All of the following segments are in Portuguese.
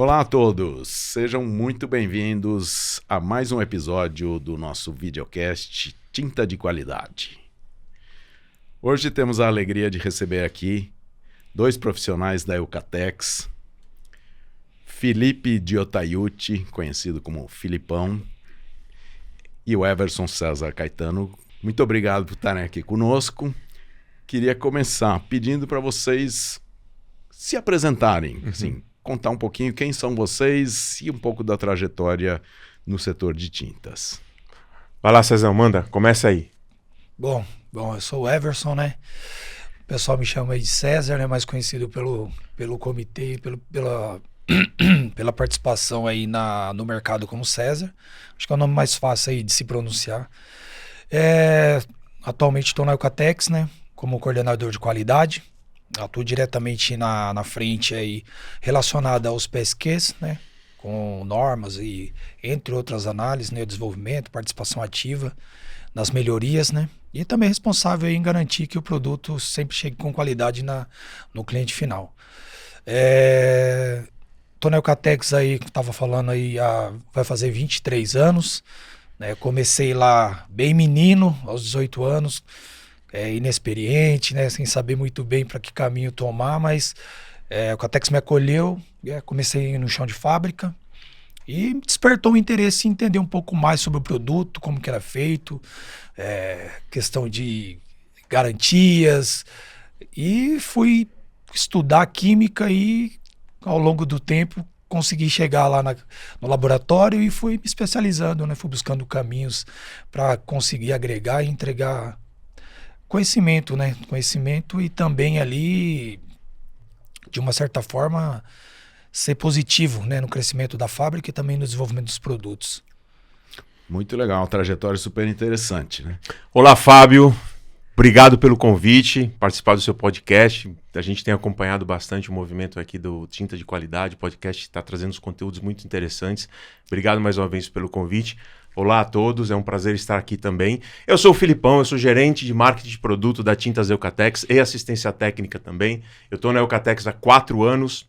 Olá a todos, sejam muito bem-vindos a mais um episódio do nosso videocast Tinta de Qualidade. Hoje temos a alegria de receber aqui dois profissionais da Eucatex, Felipe Diotaiuti, conhecido como Filipão, e o Everson César Caetano. Muito obrigado por estarem aqui conosco. Queria começar pedindo para vocês se apresentarem, assim, contar um pouquinho quem são vocês e um pouco da trajetória no setor de tintas. Vai lá, Cezão, manda, começa aí. Bom, eu sou o Everson, né? O pessoal me chama aí de César, né? Mais conhecido pelo comitê, pela participação aí no mercado como César. Acho que é o nome mais fácil aí de se pronunciar. Atualmente estou na Eucatex, né? Como coordenador de qualidade. Atuo diretamente na frente aí relacionada aos PSQs, né? Com normas e entre outras análises, né? Desenvolvimento, participação ativa nas melhorias, né? E também responsável em garantir que o produto sempre chegue com qualidade no cliente final. Tô na Eucatex aí, que estava falando aí, vai fazer 23 anos, né? Comecei lá bem menino, aos 18 anos, inexperiente, né? Sem saber muito bem para que caminho tomar, mas a Eucatex me acolheu, comecei no chão de fábrica e despertou o interesse em entender um pouco mais sobre o produto, como que era feito, questão de garantias, e fui estudar química e ao longo do tempo consegui chegar lá no laboratório e fui me especializando, né? Fui buscando caminhos para conseguir agregar e entregar conhecimento, né? Conhecimento e também ali, de uma certa forma, ser positivo, né? No crescimento da fábrica e também no desenvolvimento dos produtos. Muito legal, uma trajetória super interessante, né? Olá, Fábio. Obrigado pelo convite, participar do seu podcast. A gente tem acompanhado bastante o movimento aqui do Tinta de Qualidade. O podcast está trazendo uns conteúdos muito interessantes. Obrigado mais uma vez pelo convite. Olá a todos, é um prazer estar aqui também. Eu sou o Filipão, eu sou gerente de marketing de produto da Tintas Eucatex e assistência técnica também. Eu estou na Eucatex há 4 anos,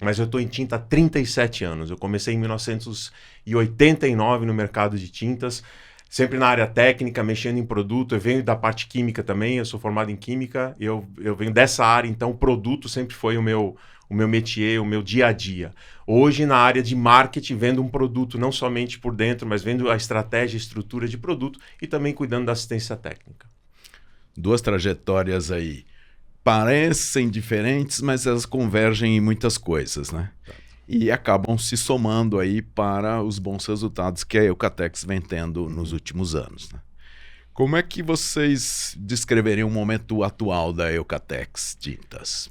mas eu estou em tinta há 37 anos. Eu comecei em 1989 no mercado de tintas, sempre na área técnica, mexendo em produto. Eu venho da parte química também, eu sou formado em química, eu venho dessa área, então o produto sempre foi o meu métier, o meu dia a dia. Hoje, na área de marketing, vendo um produto não somente por dentro, mas vendo a estratégia e estrutura de produto e também cuidando da assistência técnica. Duas trajetórias aí parecem diferentes, mas elas convergem em muitas coisas, né? E acabam se somando aí para os bons resultados que a Eucatex vem tendo nos últimos anos, né? Como é que vocês descreveriam o momento atual da Eucatex Tintas?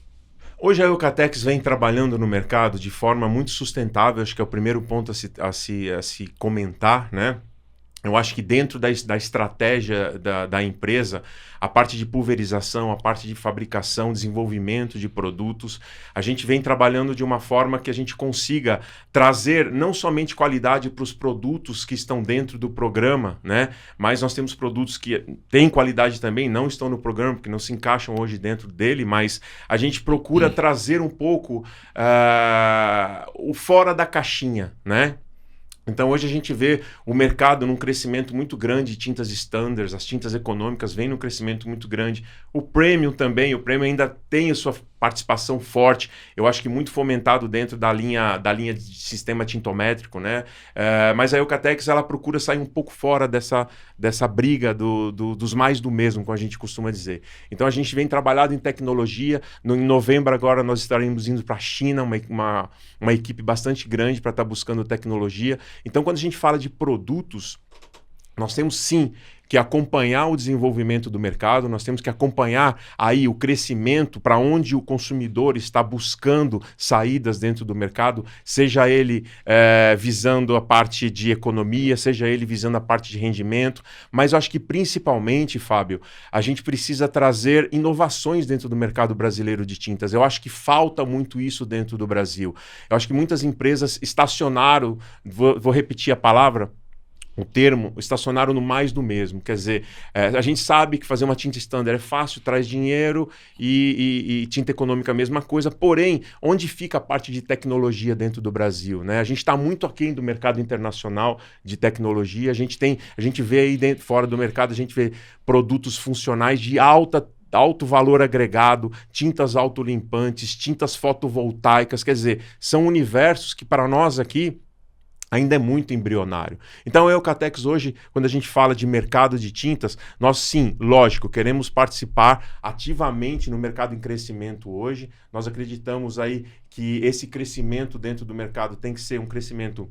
Hoje a Eucatex vem trabalhando no mercado de forma muito sustentável, acho que é o primeiro ponto a se comentar, né? Eu acho que dentro da estratégia da empresa, a parte de pulverização, a parte de fabricação, desenvolvimento de produtos, a gente vem trabalhando de uma forma que a gente consiga trazer não somente qualidade para os produtos que estão dentro do programa, né? Mas nós temos produtos que têm qualidade também, não estão no programa, porque não se encaixam hoje dentro dele, mas a gente procura trazer um pouco o fora da caixinha, né? Então hoje a gente vê o mercado num crescimento muito grande de tintas standards, as tintas econômicas vêm num crescimento muito grande. O premium também, o premium ainda tem a sua participação forte, eu acho que muito fomentado dentro da linha de sistema tintométrico, né? Mas a Eucatex ela procura sair um pouco fora dessa briga dos mais do mesmo, como a gente costuma dizer. Então a gente vem trabalhando em tecnologia, em novembro agora nós estaremos indo para a China, uma equipe bastante grande para estar buscando tecnologia. Então quando a gente fala de produtos, nós temos sim que acompanhar o desenvolvimento do mercado, nós temos que acompanhar aí o crescimento para onde o consumidor está buscando saídas dentro do mercado, seja ele visando a parte de economia, seja ele visando a parte de rendimento, mas eu acho que principalmente, Fábio, a gente precisa trazer inovações dentro do mercado brasileiro de tintas. Eu acho que falta muito isso dentro do Brasil. Eu acho que muitas empresas estacionaram, vou repetir a palavra, o termo, estacionaram no mais do mesmo. Quer dizer, a gente sabe que fazer uma tinta standard é fácil, traz dinheiro e tinta econômica a mesma coisa, porém, onde fica a parte de tecnologia dentro do Brasil, né? A gente está muito aquém do mercado internacional de tecnologia, a gente vê aí dentro, fora do mercado, a gente vê produtos funcionais de alto valor agregado, tintas autolimpantes, tintas fotovoltaicas, quer dizer, são universos que para nós aqui ainda é muito embrionário. Então, a Eucatex hoje, quando a gente fala de mercado de tintas, nós sim, lógico, queremos participar ativamente no mercado em crescimento hoje. Nós acreditamos aí que esse crescimento dentro do mercado tem que ser um crescimento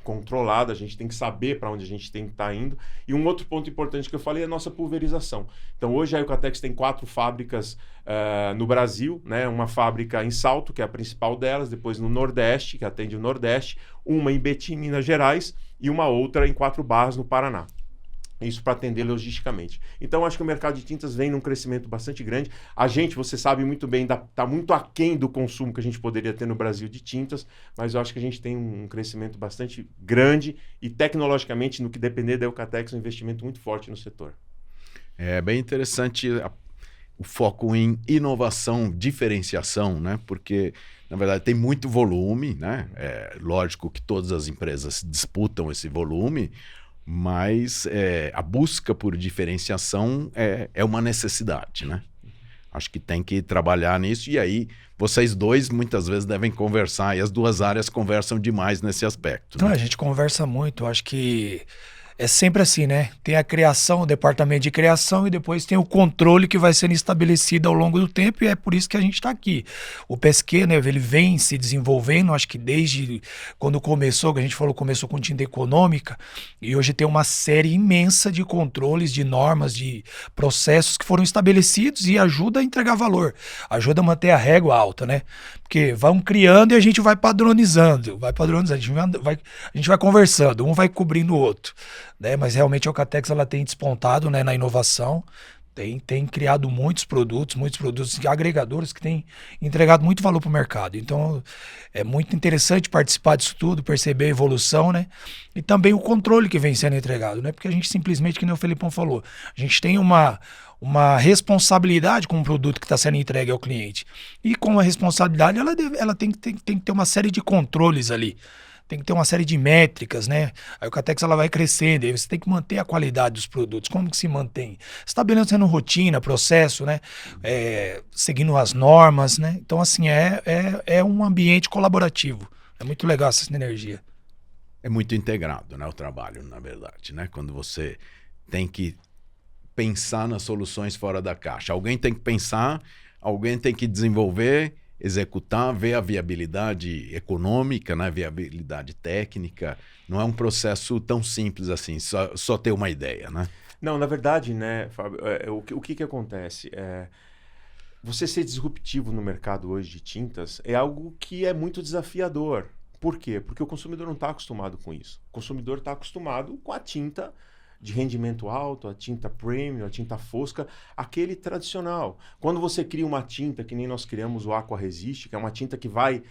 controlado, a gente tem que saber para onde a gente tem que estar indo. E um outro ponto importante que eu falei é a nossa pulverização. Então, hoje a Eucatex tem 4 fábricas no Brasil, né? Uma fábrica em Salto, que é a principal delas, depois no Nordeste, que atende o Nordeste, uma em Betim, Minas Gerais, e uma outra em 4 Barras, no Paraná. Isso para atender logisticamente. Então, acho que o mercado de tintas vem num crescimento bastante grande. A gente, você sabe muito bem, está muito aquém do consumo que a gente poderia ter no Brasil de tintas, mas eu acho que a gente tem um crescimento bastante grande e, tecnologicamente, no que depender da Eucatex, um investimento muito forte no setor. É bem interessante o foco em inovação, diferenciação, né? Porque, na verdade, tem muito volume, né? É lógico que todas as empresas disputam esse volume, mas a busca por diferenciação é uma necessidade, né? Acho que tem que trabalhar nisso, e aí vocês dois muitas vezes devem conversar, e as duas áreas conversam demais nesse aspecto. Então, né? a gente conversa muito, eu acho que é sempre assim, né? Tem a criação, o departamento de criação, e depois tem o controle que vai sendo estabelecido ao longo do tempo, e é por isso que a gente está aqui. O PSQ, né, ele vem se desenvolvendo, acho que desde quando começou, que a gente falou, começou com tinta econômica, e hoje tem uma série imensa de controles, de normas, de processos que foram estabelecidos e ajuda a entregar valor, ajuda a manter a régua alta, né? Porque vão criando e a gente vai padronizando, a gente vai conversando, um vai cobrindo o outro. Né? Mas realmente a Eucatex ela tem despontado, né, na inovação, tem criado muitos produtos agregadores que têm entregado muito valor para o mercado. Então é muito interessante participar disso tudo, perceber a evolução, né? E também o controle que vem sendo entregado, né? Porque a gente simplesmente, que nem o Felipão falou, a gente tem uma responsabilidade com o produto que está sendo entregue ao cliente. E com a responsabilidade, ela tem que ter uma série de controles ali. Tem que ter uma série de métricas, né? A Eucatex ela vai crescendo, aí você tem que manter a qualidade dos produtos. Como que se mantém? Estabelecendo rotina, processo, né? Seguindo as normas, né? Então, assim, é um ambiente colaborativo. É muito legal essa sinergia. É muito integrado, né, o trabalho, na verdade, né? Quando você tem que pensar nas soluções fora da caixa. Alguém tem que pensar, alguém tem que desenvolver, executar, ver a viabilidade econômica, né? Viabilidade técnica. Não é um processo tão simples assim, só ter uma ideia, né? Não, na verdade, né, Fábio, o que acontece? Você ser disruptivo no mercado hoje de tintas é algo que é muito desafiador. Por quê? Porque o consumidor não está acostumado com isso. O consumidor está acostumado com a tinta de rendimento alto, a tinta premium, a tinta fosca, aquele tradicional. Quando você cria uma tinta, que nem nós criamos o Aqua Resist, que é uma tinta que vai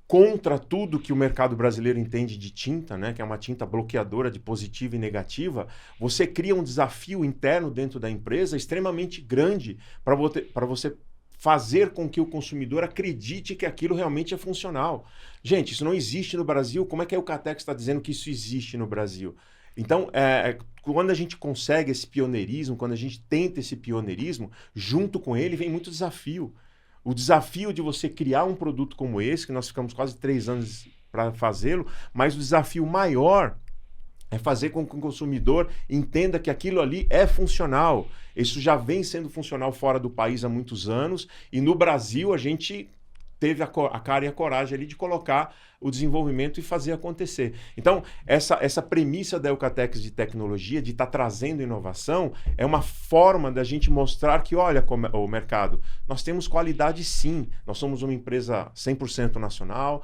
contra tudo que o mercado brasileiro entende de tinta, né, que é uma tinta bloqueadora de positiva e negativa, você cria um desafio interno dentro da empresa extremamente grande para você fazer com que o consumidor acredite que aquilo realmente é funcional. Gente, isso não existe no Brasil. Como é que a Eucatex está dizendo que isso existe no Brasil? Então, quando a gente consegue esse pioneirismo, quando a gente tenta esse pioneirismo, junto com ele vem muito desafio. O desafio de você criar um produto como esse, que nós ficamos quase 3 anos para fazê-lo, mas o desafio maior é fazer com que o consumidor entenda que aquilo ali é funcional. Isso já vem sendo funcional fora do país há muitos anos, e no Brasil a gente teve a cara e a coragem ali de colocar o desenvolvimento e fazer acontecer. Então, essa premissa da Eucatex de tecnologia, de estar trazendo inovação, é uma forma da gente mostrar que, olha, o mercado, nós temos qualidade sim, nós somos uma empresa 100% nacional,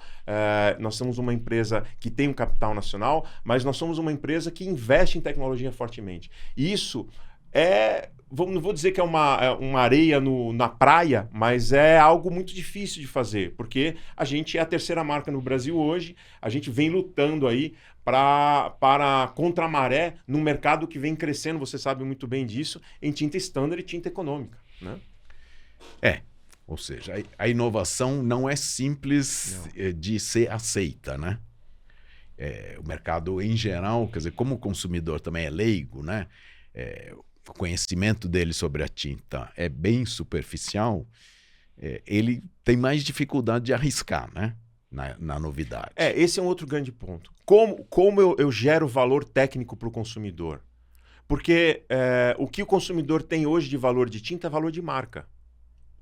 nós somos uma empresa que tem um capital nacional, mas nós somos uma empresa que investe em tecnologia fortemente. E isso não vou dizer que é uma areia na praia, mas é algo muito difícil de fazer, porque a gente é a terceira marca no Brasil hoje, a gente vem lutando aí para contra a maré num mercado que vem crescendo, você sabe muito bem disso, em tinta standard e tinta econômica, né? Ou seja, a inovação não é simples de ser aceita, né? O mercado em geral, quer dizer, como o consumidor também é leigo, né? O conhecimento dele sobre a tinta é bem superficial, ele tem mais dificuldade de arriscar, né? Na novidade. Esse é um outro grande ponto. Como eu gero valor técnico para o consumidor? Porque o que o consumidor tem hoje de valor de tinta é valor de marca.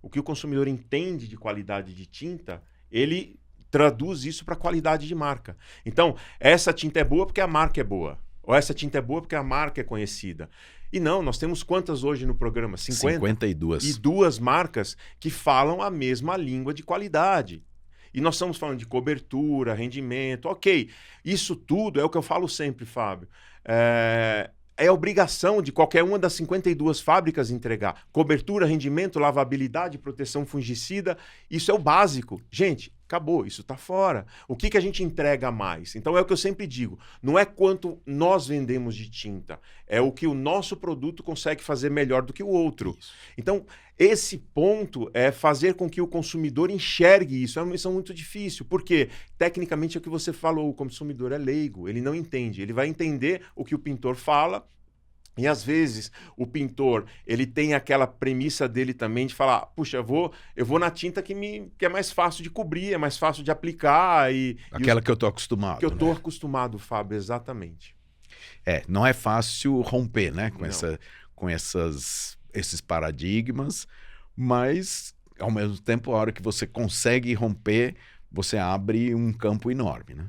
O que o consumidor entende de qualidade de tinta, ele traduz isso para qualidade de marca. Então, essa tinta é boa porque a marca é boa. Ou essa tinta é boa porque a marca é conhecida. E não, nós temos quantas hoje no programa? 52. E 2 marcas que falam a mesma língua de qualidade. E nós estamos falando de cobertura, rendimento, ok. Isso tudo é o que eu falo sempre, Fábio. É obrigação de qualquer uma das 52 fábricas entregar. Cobertura, rendimento, lavabilidade, proteção fungicida, isso é o básico. Gente, acabou, isso está fora. O que a gente entrega a mais? Então é o que eu sempre digo, não é quanto nós vendemos de tinta, é o que o nosso produto consegue fazer melhor do que o outro. Isso. Então, esse ponto é fazer com que o consumidor enxergue isso. É uma missão muito difícil, porque tecnicamente é o que você falou, o consumidor é leigo, ele não entende. Ele vai entender o que o pintor fala, e às vezes o pintor ele tem aquela premissa dele também de falar, puxa, eu vou na tinta que é mais fácil de cobrir, é mais fácil de aplicar. Aquela que eu estou acostumado. Que eu estou acostumado, Fábio, exatamente. Não é fácil romper, né, com esses paradigmas, mas ao mesmo tempo, a hora que você consegue romper, você abre um campo enorme, né?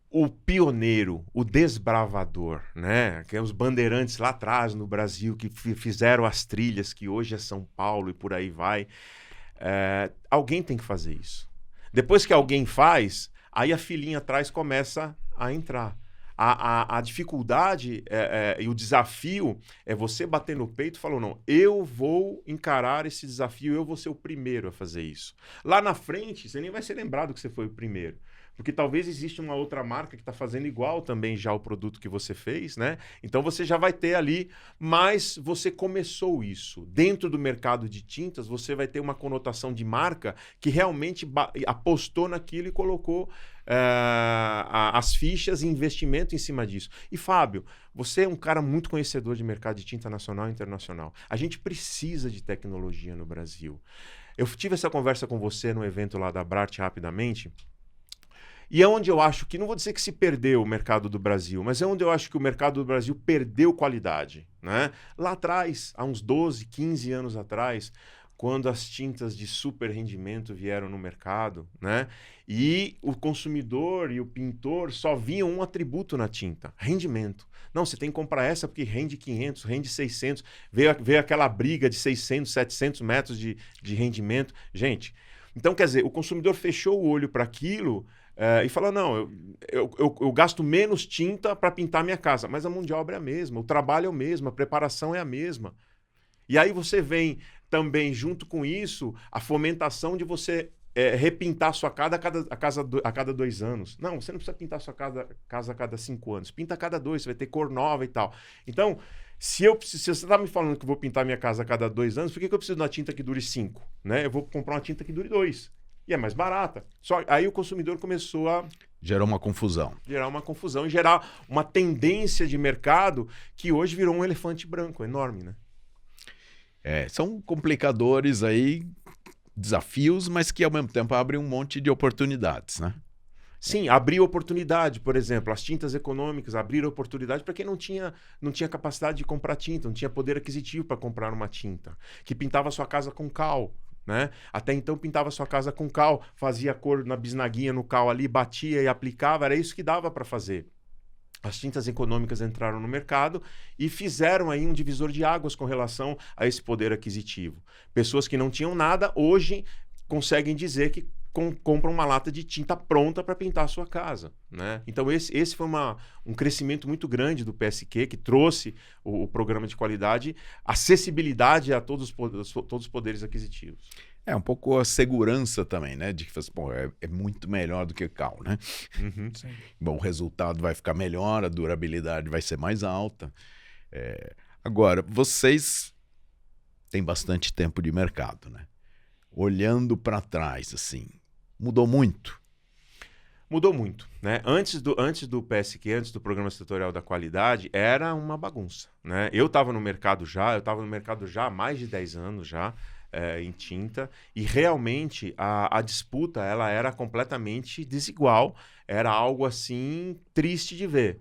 O pioneiro, o desbravador, né? Que é os bandeirantes lá atrás no Brasil que fizeram as trilhas que hoje é São Paulo e por aí vai. Alguém tem que fazer isso. Depois que alguém faz, aí a filinha atrás começa a entrar. A dificuldade e o desafio é você bater no peito e falar, não, eu vou encarar esse desafio, eu vou ser o primeiro a fazer isso. Lá na frente, você nem vai ser lembrado que você foi o primeiro. Porque talvez exista uma outra marca que está fazendo igual também já o produto que você fez, né? Então você já vai ter ali, mas você começou isso. Dentro do mercado de tintas, você vai ter uma conotação de marca que realmente apostou naquilo e colocou as fichas e investimento em cima disso. E Fábio, você é um cara muito conhecedor de mercado de tinta nacional e internacional. A gente precisa de tecnologia no Brasil. Eu tive essa conversa com você no evento lá da Brat rapidamente. E é onde eu acho que, não vou dizer que se perdeu o mercado do Brasil, mas é onde eu acho que o mercado do Brasil perdeu qualidade, né? Lá atrás, há uns 12, 15 anos atrás, quando as tintas de super rendimento vieram no mercado, né? E o consumidor e o pintor só viam um atributo na tinta, rendimento. Não, você tem que comprar essa porque rende 500, rende 600, veio aquela briga de 600, 700 metros de rendimento. Gente, então quer dizer, o consumidor fechou o olho para aquilo e falou, não, eu gasto menos tinta para pintar minha casa, mas a mão de obra é a mesma, o trabalho é o mesmo, a preparação é a mesma. E aí você vem também, junto com isso, a fomentação de você repintar a sua casa a cada 2 anos. Não, você não precisa pintar a sua casa a cada 5 anos. Pinta a cada 2, você vai ter cor nova e tal. Então, se você está me falando que eu vou pintar minha casa a cada 2 anos, por que eu preciso de uma tinta que dure 5? Né? Eu vou comprar uma tinta que dure 2. E é mais barata. Aí o consumidor começou a... Gerou uma confusão. Gerar uma confusão e gerar uma tendência de mercado que hoje virou um elefante branco enorme, né? São complicadores aí, desafios, mas que ao mesmo tempo abrem um monte de oportunidades, né? Sim, abriu oportunidade, por exemplo, as tintas econômicas abriram oportunidade para quem não tinha capacidade de comprar tinta, não tinha poder aquisitivo para comprar uma tinta, que pintava a sua casa com cal, né? Até então pintava a sua casa com cal, fazia cor na bisnaguinha no cal ali, batia e aplicava, era isso que dava para fazer. As tintas econômicas entraram no mercado e fizeram aí um divisor de águas com relação a esse poder aquisitivo. Pessoas que não tinham nada, hoje conseguem dizer que compram uma lata de tinta pronta para pintar a sua casa, né? Então esse foi um crescimento muito grande do PSQ, que trouxe o programa de qualidade, acessibilidade a todos os poderes aquisitivos. É um pouco a segurança também, né? De que pô, é muito melhor do que cal, né? Uhum. Bom, o resultado vai ficar melhor, a durabilidade vai ser mais alta. Agora, vocês têm bastante tempo de mercado, né? Olhando para trás, assim, mudou muito? Mudou muito, né? Antes do PSQ, antes do Programa Setorial da Qualidade, era uma bagunça, né? Eu estava no mercado já há mais de 10 anos já, em tinta, e realmente a disputa ela era completamente desigual, era algo assim triste de ver.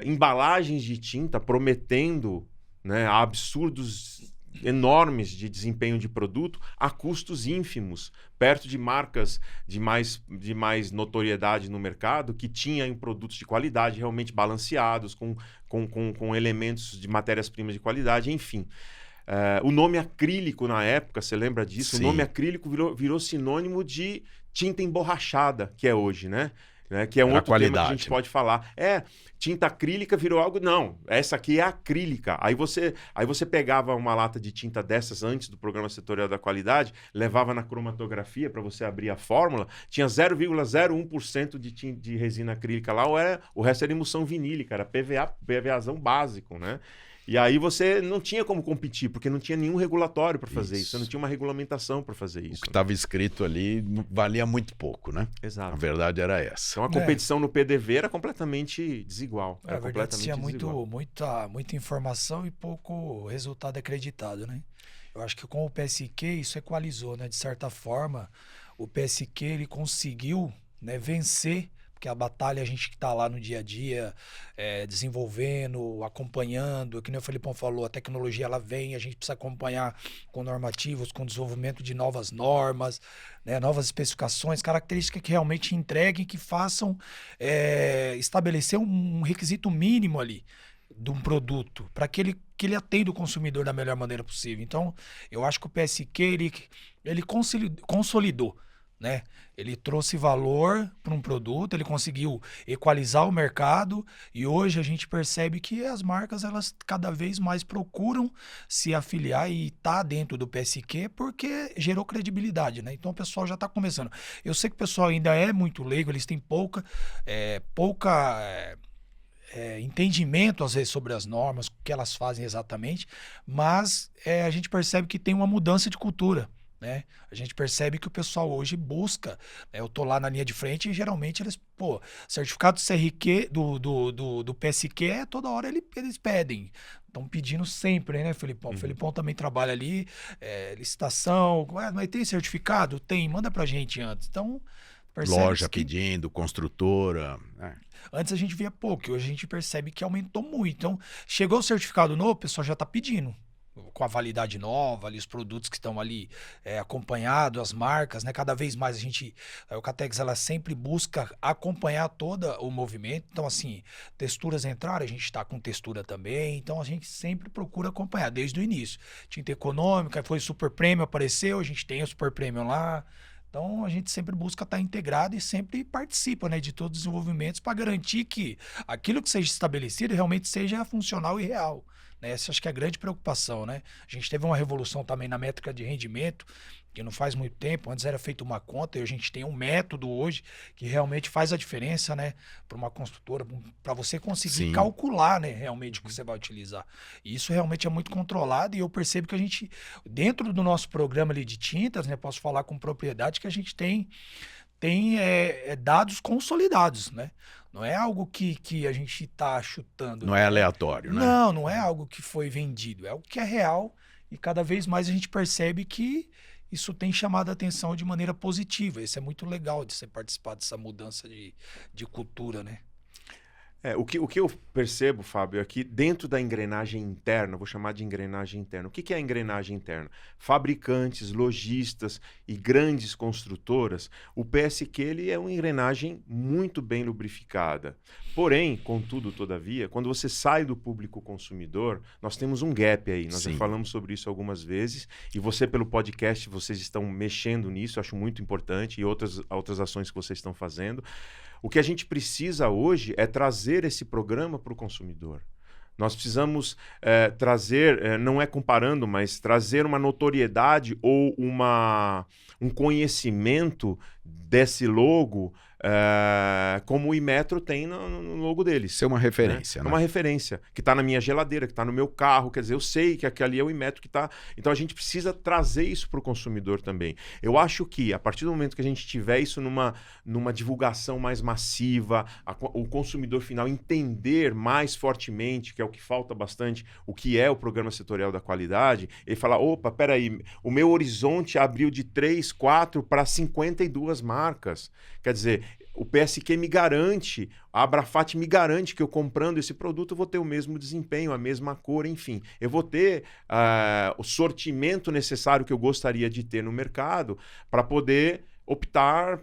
Embalagens de tinta prometendo, né, absurdos enormes de desempenho de produto a custos ínfimos, perto de marcas de mais notoriedade no mercado, que tinham em produtos de qualidade realmente balanceados, com elementos de matérias-primas de qualidade, enfim. O nome acrílico na época, você lembra disso? Sim. O nome acrílico virou sinônimo de tinta emborrachada, que é hoje, né? Que é um outro tema que a gente pode falar. Tinta acrílica virou algo... Não, essa aqui é acrílica. Aí você pegava uma lata de tinta dessas antes do Programa Setorial da Qualidade, levava na cromatografia para você abrir a fórmula, tinha 0,01% de resina acrílica lá, o resto era emulsão vinílica, era PVAzão básico, né? E aí você não tinha como competir, porque não tinha nenhum regulatório para fazer isso. Você não tinha uma regulamentação para fazer isso. O que estava escrito ali valia muito pouco, né? Exato. A verdade era essa. Então a competição no PDV era completamente desigual. Na verdade, tinha muita informação e pouco resultado acreditado, né? Eu acho que com o PSQ isso equalizou, né? De certa forma, o PSQ ele conseguiu, né, vencer, porque a batalha a gente que está lá no dia a dia, desenvolvendo, acompanhando, que nem o Felipão falou, a tecnologia ela vem, a gente precisa acompanhar com normativos, com desenvolvimento de novas normas, né, novas especificações, características que realmente entreguem, que façam estabelecer um requisito mínimo ali de um produto, para que ele atenda o consumidor da melhor maneira possível. Então, eu acho que o PSQ ele consolidou, né? Ele trouxe valor para um produto, ele conseguiu equalizar o mercado, e hoje a gente percebe que as marcas elas cada vez mais procuram se afiliar e estar dentro do PSQ porque gerou credibilidade, né? Então o pessoal já está começando. Eu sei que o pessoal ainda é muito leigo, eles têm pouca entendimento às vezes sobre as normas, o que elas fazem exatamente, mas a gente percebe que tem uma mudança de cultura, né? A gente percebe que o pessoal hoje busca, né? Eu tô lá na linha de frente e geralmente eles, certificado CRQ do PSQ, toda hora eles pedem. Estão pedindo sempre, né, Felipão? O Felipão também trabalha ali, licitação, mas tem certificado? Tem, manda pra gente antes. Então, loja pedindo, construtora. Antes a gente via pouco, hoje a gente percebe que aumentou muito. Então, chegou o certificado novo, o pessoal já está pedindo. Com a validade nova, ali, os produtos que estão ali acompanhados, as marcas, né? Cada vez mais a Eucatex, ela sempre busca acompanhar todo o movimento. Então, assim, texturas entraram, a gente está com textura também. Então, a gente sempre procura acompanhar desde o início. Tinta econômica, foi Super Premium, apareceu, a gente tem o Super Premium lá. Então, a gente sempre busca estar integrado e sempre participa, né, de todos os desenvolvimentos para garantir que aquilo que seja estabelecido realmente seja funcional e real, né? Essa acho que é a grande preocupação, né? A gente teve uma revolução também na métrica de rendimento, que não faz muito tempo. Antes era feita uma conta e a gente tem um método hoje que realmente faz a diferença, né, para uma construtora, para você conseguir calcular, né, realmente o que você vai utilizar. E isso realmente é muito controlado, e eu percebo que a gente, dentro do nosso programa ali de tintas, né, posso falar com propriedade que a gente tem dados consolidados, né? Não é algo que a gente está chutando. Não é aleatório, né? Não é algo que foi vendido, é o que é real, e cada vez mais a gente percebe que isso tem chamado a atenção de maneira positiva. Isso é muito legal de você participar dessa mudança de cultura, né? O que eu percebo, Fábio, é que dentro da engrenagem interna, vou chamar de engrenagem interna. O que é a engrenagem interna? Fabricantes, lojistas e grandes construtoras, o PSQ ele é uma engrenagem muito bem lubrificada. Porém, contudo, todavia, quando você sai do público consumidor, nós temos um gap aí. Nós já falamos sobre isso algumas vezes, e você, pelo podcast, vocês estão mexendo nisso, eu acho muito importante, e outras ações que vocês estão fazendo. O que a gente precisa hoje é trazer esse programa para o consumidor. Nós precisamos trazer, não é comparando, mas trazer uma notoriedade ou um conhecimento desse logo, como o Inmetro tem no logo deles. Isso é uma referência, né? né? É uma referência, que está na minha geladeira, que está no meu carro, quer dizer, eu sei que aquele ali é o Inmetro que está... Então a gente precisa trazer isso para o consumidor também. Eu acho que, a partir do momento que a gente tiver isso numa divulgação mais massiva, o consumidor final entender mais fortemente, que é o que falta bastante, o que é o Programa Setorial da Qualidade, ele fala, opa, peraí, o meu horizonte abriu de 3, 4 para 52 marcas. Quer dizer, o PSQ me garante, a Abrafat me garante que eu comprando esse produto eu vou ter o mesmo desempenho, a mesma cor, enfim. Eu vou ter o sortimento necessário que eu gostaria de ter no mercado para poder optar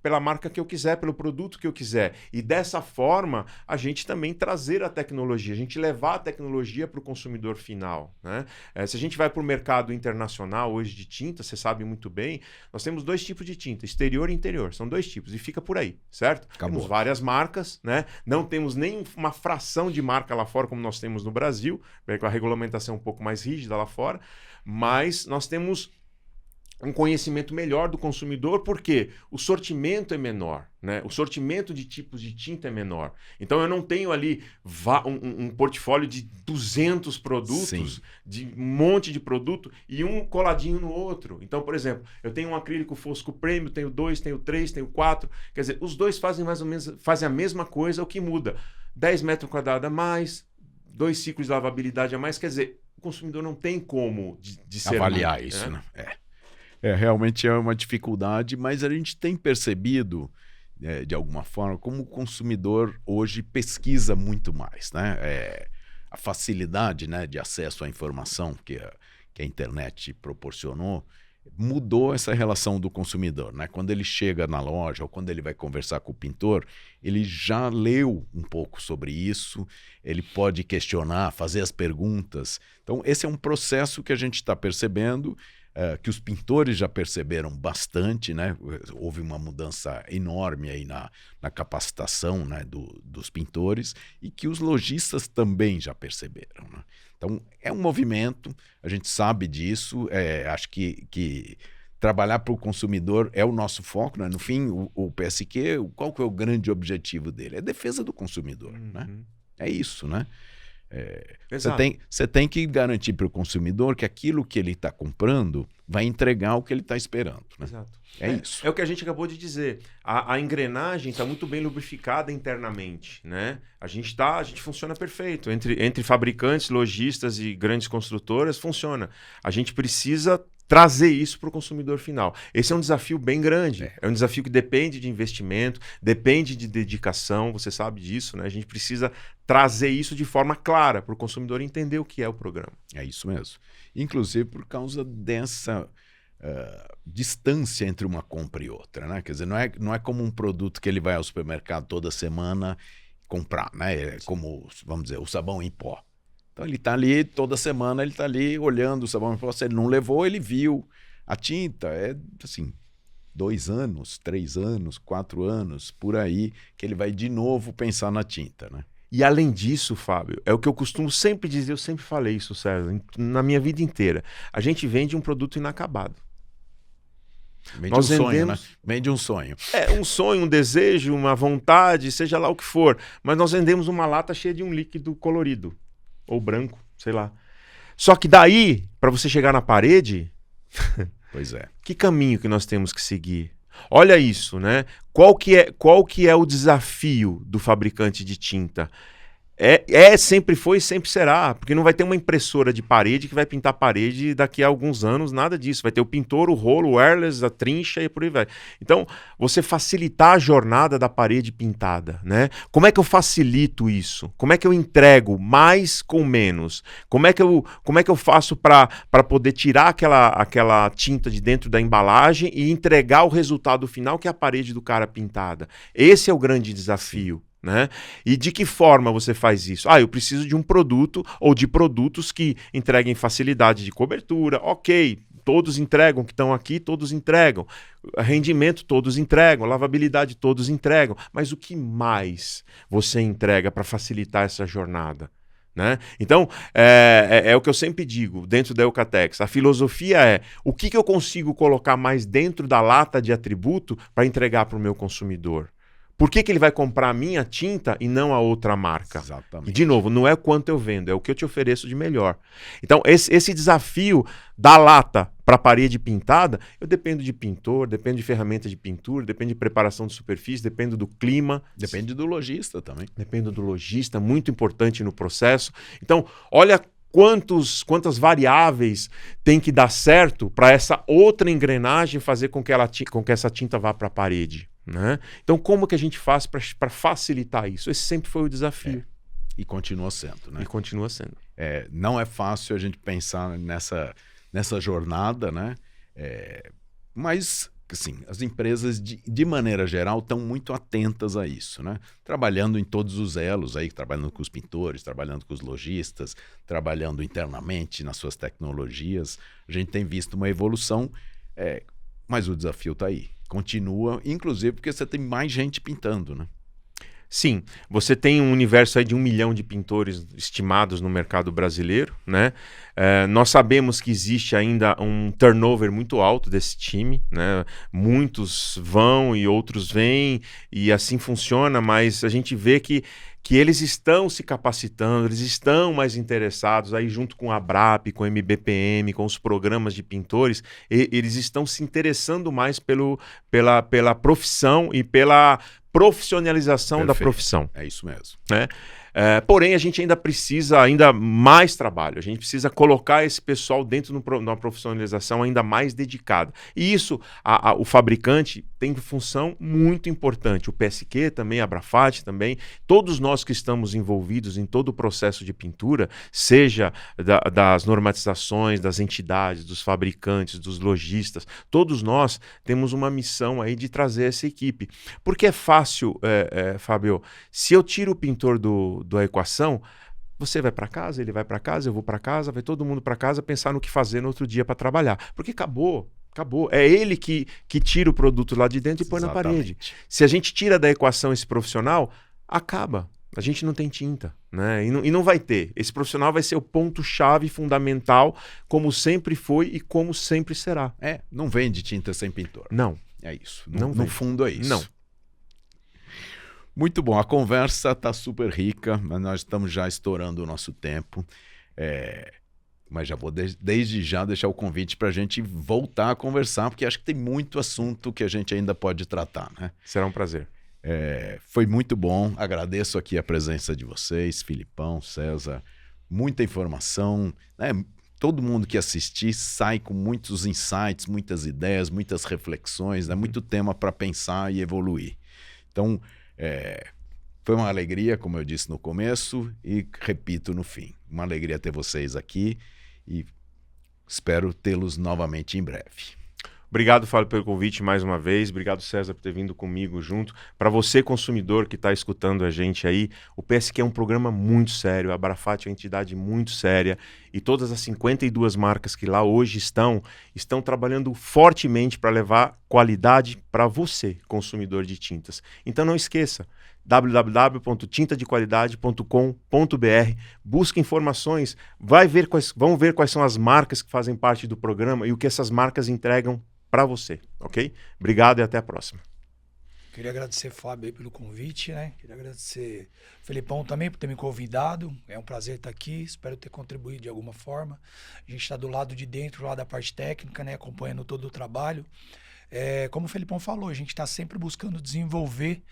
pela marca que eu quiser, pelo produto que eu quiser. E dessa forma, a gente também trazer a tecnologia, a gente levar a tecnologia para o consumidor final, né? Se a gente vai para o mercado internacional hoje de tinta, você sabe muito bem, nós temos 2 tipos de tinta, exterior e interior. São 2 tipos, e fica por aí, certo? Acabou. Temos várias marcas, né? Não temos nem uma fração de marca lá fora, como nós temos no Brasil, com a regulamentação um pouco mais rígida lá fora, mas nós temos um conhecimento melhor do consumidor, porque o sortimento é menor, né? O sortimento de tipos de tinta é menor. Então eu não tenho ali um portfólio de 200 produtos, Sim, de um monte de produto e um coladinho no outro. Então, por exemplo, eu tenho um acrílico fosco premium, tenho 2, tenho 3, tenho 4. Quer dizer, os dois fazem mais ou menos a mesma coisa, o que muda? 10 metros quadrados a mais, 2 ciclos de lavabilidade a mais. Quer dizer, o consumidor não tem como discernir, avaliar isso, né? Realmente é uma dificuldade, mas a gente tem percebido, de alguma forma, como o consumidor hoje pesquisa muito mais, né? A facilidade, né, de acesso à informação que a internet proporcionou mudou essa relação do consumidor, né? Quando ele chega na loja ou quando ele vai conversar com o pintor, ele já leu um pouco sobre isso, ele pode questionar, fazer as perguntas. Então, esse é um processo que a gente está percebendo, que os pintores já perceberam bastante, né? Houve uma mudança enorme aí na capacitação, né, dos pintores, e que os lojistas também já perceberam, né? Então, é um movimento, a gente sabe disso, acho que trabalhar para o consumidor é o nosso foco, né? No fim, o PSQ, qual que é o grande objetivo dele? É a defesa do consumidor, né? É isso, né? Você tem que garantir para o consumidor que aquilo que ele está comprando vai entregar o que ele está esperando, né? Exato. Isso. É o que a gente acabou de dizer. A engrenagem está muito bem lubrificada internamente, né? A gente funciona perfeito. Entre fabricantes, lojistas e grandes construtoras, funciona. A gente precisa trazer isso para o consumidor final. Esse é um desafio bem grande. É um desafio que depende de investimento, depende de dedicação, você sabe disso, né? A gente precisa trazer isso de forma clara para o consumidor entender o que é o programa. É isso mesmo. Inclusive por causa dessa distância entre uma compra e outra, né? Quer dizer, não é como um produto que ele vai ao supermercado toda semana comprar, né? É como, vamos dizer, o sabão em pó. Então ele está ali, toda semana ele está ali olhando o sabão em pó. Se ele não levou, ele viu. A tinta é assim, 2 anos, 3 anos, 4 anos, por aí, que ele vai de novo pensar na tinta, né? E além disso, Fábio, é o que eu costumo sempre dizer, eu sempre falei isso, César, na minha vida inteira. A gente vende um produto inacabado. Vende um sonho, né? Vende um sonho. Um sonho, um desejo, uma vontade, seja lá o que for. Mas nós vendemos uma lata cheia de um líquido colorido. Ou branco, sei lá. Só que daí, para você chegar na parede... Pois é. Que caminho que nós temos que seguir? Olha isso, né? Qual que é o desafio do fabricante de tinta? Sempre foi e sempre será, porque não vai ter uma impressora de parede que vai pintar a parede daqui a alguns anos, nada disso. Vai ter o pintor, o rolo, o wireless, a trincha e por aí vai. Então, você facilitar a jornada da parede pintada, né? Como é que eu facilito isso? Como é que eu entrego mais com menos? Como é que eu faço para poder tirar aquela tinta de dentro da embalagem e entregar o resultado final, que é a parede do cara pintada? Esse é o grande desafio. Né? E de que forma você faz isso? Eu preciso de um produto ou de produtos que entreguem facilidade de cobertura. Ok, todos entregam, que estão aqui, todos entregam. Rendimento, todos entregam. Lavabilidade, todos entregam. Mas o que mais você entrega para facilitar essa jornada? Né? Então, é o que eu sempre digo dentro da Eucatex. A filosofia é o que eu consigo colocar mais dentro da lata de atributo para entregar para o meu consumidor. Por que ele vai comprar a minha tinta e não a outra marca? Exatamente. E, de novo, não é quanto eu vendo, é o que eu te ofereço de melhor. Então, esse desafio da lata para a parede pintada, eu dependo de pintor, dependo de ferramenta de pintura, depende de preparação de superfície, dependo do clima. Depende do lojista também. Depende do lojista, muito importante no processo. Então, olha quantas variáveis tem que dar certo para essa outra engrenagem fazer com que essa tinta vá para a parede. Né? Então, como que a gente faz para facilitar isso? Esse sempre foi o desafio. E continua sendo. Né? E continua sendo. Não é fácil a gente pensar nessa jornada, né? Mas, assim, as empresas, de maneira geral, estão muito atentas a isso, né? Trabalhando em todos os elos, aí, trabalhando com os pintores, trabalhando com os lojistas, trabalhando internamente nas suas tecnologias. A gente tem visto uma evolução, mas o desafio está aí. Continua, inclusive porque você tem mais gente pintando, né? Sim, você tem um universo aí de 1 milhão de pintores estimados no mercado brasileiro, né? Nós sabemos que existe ainda um turnover muito alto desse time, né? Muitos vão e outros vêm e assim funciona, mas a gente vê que eles estão se capacitando, eles estão mais interessados, aí junto com a ABRAP, com o MBPM, com os programas de pintores, eles estão se interessando mais pela profissão e pela profissionalização da profissão. É isso mesmo. Né? Porém, a gente ainda precisa mais trabalho, a gente precisa colocar esse pessoal dentro de uma profissionalização ainda mais dedicada. E isso, o fabricante tem função muito importante, o PSQ também, a Abrafat também, todos nós que estamos envolvidos em todo o processo de pintura, seja das normatizações, das entidades, dos fabricantes, dos lojistas, todos nós temos uma missão aí de trazer essa equipe. Porque é fácil, Fábio, se eu tiro o pintor da equação, você vai para casa, ele vai para casa, eu vou para casa, vai todo mundo para casa pensar no que fazer no outro dia para trabalhar. Porque acabou. É ele que tira o produto lá de dentro e põe na parede. Se a gente tira da equação esse profissional, acaba. A gente não tem tinta, né? E não vai ter. Esse profissional vai ser o ponto-chave fundamental, como sempre foi e como sempre será. Não vende tinta sem pintor. Não. É isso. No fundo é isso. Não. Muito bom, a conversa está super rica, mas nós estamos já estourando o nosso tempo. Mas já vou desde já deixar o convite para a gente voltar a conversar, porque acho que tem muito assunto que a gente ainda pode tratar, né? Será um prazer. Foi muito bom, agradeço aqui a presença de vocês, Filipão, César, muita informação, né? Todo mundo que assistir sai com muitos insights, muitas ideias, muitas reflexões, né? Muito tema para pensar e evoluir. Então, foi uma alegria, como eu disse no começo, e repito no fim. Uma alegria ter vocês aqui e espero tê-los novamente em breve. Obrigado, Fábio, pelo convite mais uma vez. Obrigado, César, por ter vindo comigo junto. Para você, consumidor que está escutando a gente aí, o PSQ é um programa muito sério, a Abrafat é uma entidade muito séria e todas as 52 marcas que lá hoje estão trabalhando fortemente para levar qualidade para você, consumidor de tintas. Então não esqueça, www.tintadequalidade.com.br, busque informações, vamos ver quais são as marcas que fazem parte do programa e o que essas marcas entregam para você, ok? Obrigado e até a próxima. Queria agradecer, Fábio, aí pelo convite, né? Queria agradecer Felipão também por ter me convidado. É um prazer estar aqui, espero ter contribuído de alguma forma. A gente está do lado de dentro, lá da parte técnica, né? Acompanhando todo o trabalho. Como o Felipão falou, a gente está sempre buscando desenvolver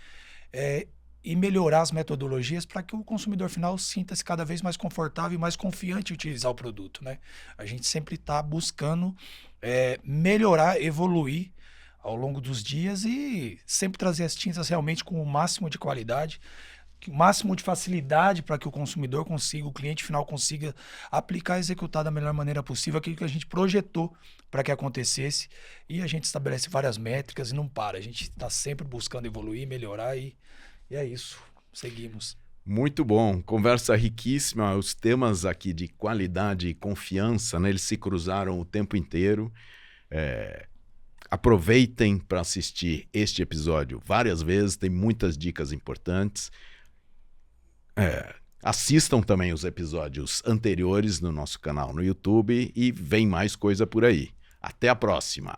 e melhorar as metodologias para que o consumidor final sinta-se cada vez mais confortável e mais confiante em utilizar o produto, né? A gente sempre está buscando melhorar, evoluir ao longo dos dias e sempre trazer as tintas realmente com o máximo de qualidade, o máximo de facilidade para que o consumidor consiga, o cliente final consiga aplicar e executar da melhor maneira possível aquilo que a gente projetou para que acontecesse. E a gente estabelece várias métricas e não para. A gente está sempre buscando evoluir, melhorar e é isso. Seguimos. Muito bom, conversa riquíssima. Os temas aqui de qualidade e confiança, né, eles se cruzaram o tempo inteiro. Aproveitem para assistir este episódio várias vezes, tem muitas dicas importantes. Assistam também os episódios anteriores no nosso canal no YouTube e vem mais coisa por aí. Até a próxima!